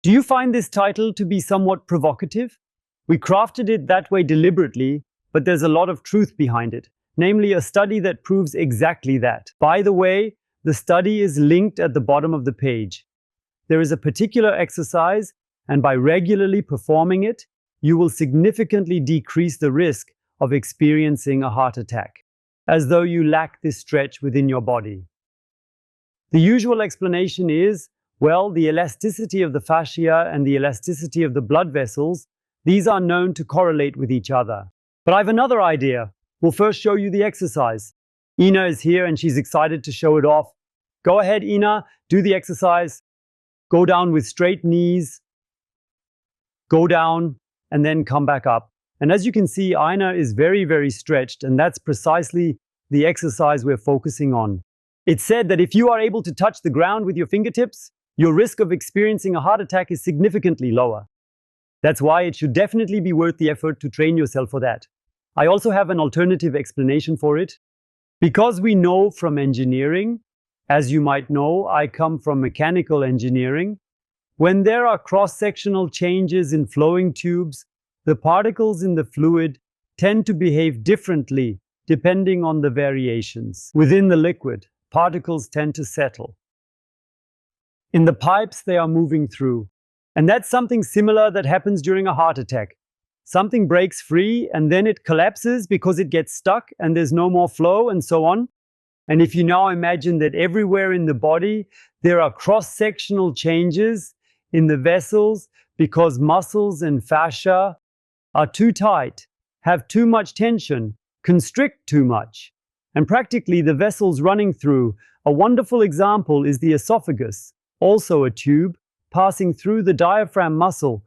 Do you find this title to be somewhat provocative? We crafted it that way deliberately, but there's a lot of truth behind it, namely a study that proves exactly that. By the way, the study is linked at the bottom of the page. There is a particular exercise, and by regularly performing it, you will significantly decrease the risk of experiencing a heart attack, as though you lack this stretch within your body. The usual explanation is, well, the elasticity of the fascia and the elasticity of the blood vessels, these are known to correlate with each other. But I have another idea. We'll first show you the exercise. Ina is here and she's excited to show it off. Go ahead, Ina, do the exercise. Go down with straight knees. Go down and then come back up. And as you can see, Ina is very, very stretched, and that's precisely the exercise we're focusing on. It's said that if you are able to touch the ground with your fingertips, your risk of experiencing a heart attack is significantly lower. That's why it should definitely be worth the effort to train yourself for that. I also have an alternative explanation for it. Because we know from engineering, as you might know, I come from mechanical engineering, when there are cross-sectional changes in flowing tubes, the particles in the fluid tend to behave differently depending on the variations. Within the liquid, particles tend to settle. In the pipes they are moving through. And that's something similar that happens during a heart attack. Something breaks free and then it collapses because it gets stuck and there's no more flow and so on. And if you now imagine that everywhere in the body there are cross-sectional changes in the vessels because muscles and fascia are too tight, have too much tension, constrict too much. And practically the vessels running through, a wonderful example is the esophagus, also a tube, passing through the diaphragm muscle,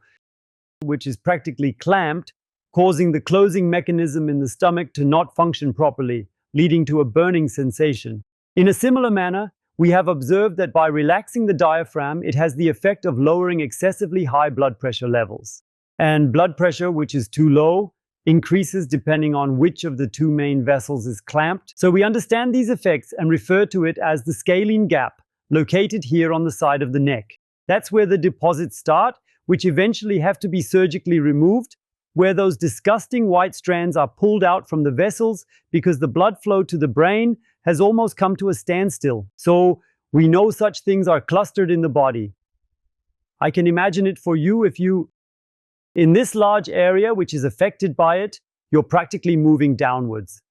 which is practically clamped, causing the closing mechanism in the stomach to not function properly, leading to a burning sensation. In a similar manner, we have observed that by relaxing the diaphragm, it has the effect of lowering excessively high blood pressure levels. And blood pressure, which is too low, increases depending on which of the two main vessels is clamped. So we understand these effects and refer to it as the scalene gap, located here on the side of the neck. That's where the deposits start, which eventually have to be surgically removed, where those disgusting white strands are pulled out from the vessels because the blood flow to the brain has almost come to a standstill. So we know such things are clustered in the body. I can imagine it for you if you, in this large area which is affected by it, you're practically moving downwards.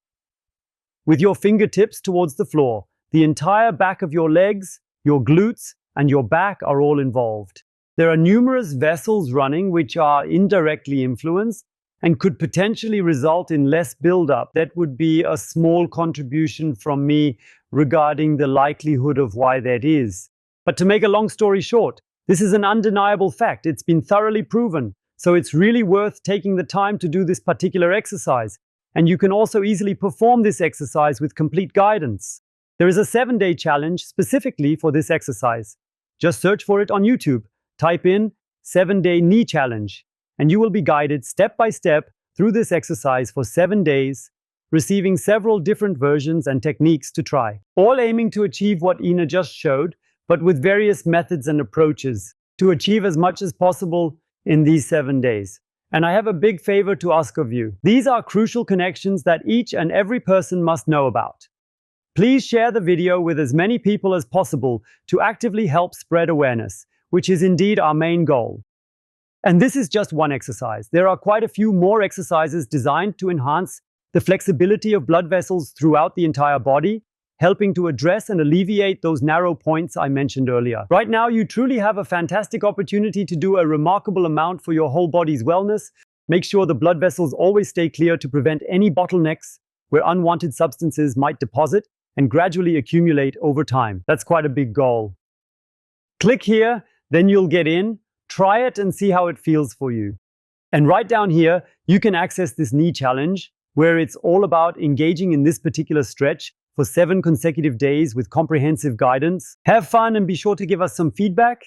With your fingertips towards the floor, the entire back of your legs, your glutes, and your back are all involved. There are numerous vessels running which are indirectly influenced and could potentially result in less buildup. That would be a small contribution from me regarding the likelihood of why that is. But to make a long story short, this is an undeniable fact. It's been thoroughly proven. So it's really worth taking the time to do this particular exercise. And you can also easily perform this exercise with complete guidance. There is a 7-day challenge specifically for this exercise. Just search for it on YouTube. Type in 7-day knee challenge, and you will be guided step by step through this exercise for 7 days, receiving several different versions and techniques to try, all aiming to achieve what Ina just showed, but with various methods and approaches to achieve as much as possible in these 7 days. And I have a big favor to ask of you. These are crucial connections that each and every person must know about. Please share the video with as many people as possible to actively help spread awareness, which is indeed our main goal. And this is just one exercise. There are quite a few more exercises designed to enhance the flexibility of blood vessels throughout the entire body, helping to address and alleviate those narrow points I mentioned earlier. Right now, you truly have a fantastic opportunity to do a remarkable amount for your whole body's wellness. Make sure the blood vessels always stay clear to prevent any bottlenecks where unwanted substances might deposit and gradually accumulate over time. That's quite a big goal. Click here. Then you'll get in, try it and see how it feels for you. And right down here, you can access this knee challenge where it's all about engaging in this particular stretch for 7 consecutive days with comprehensive guidance. Have fun and be sure to give us some feedback.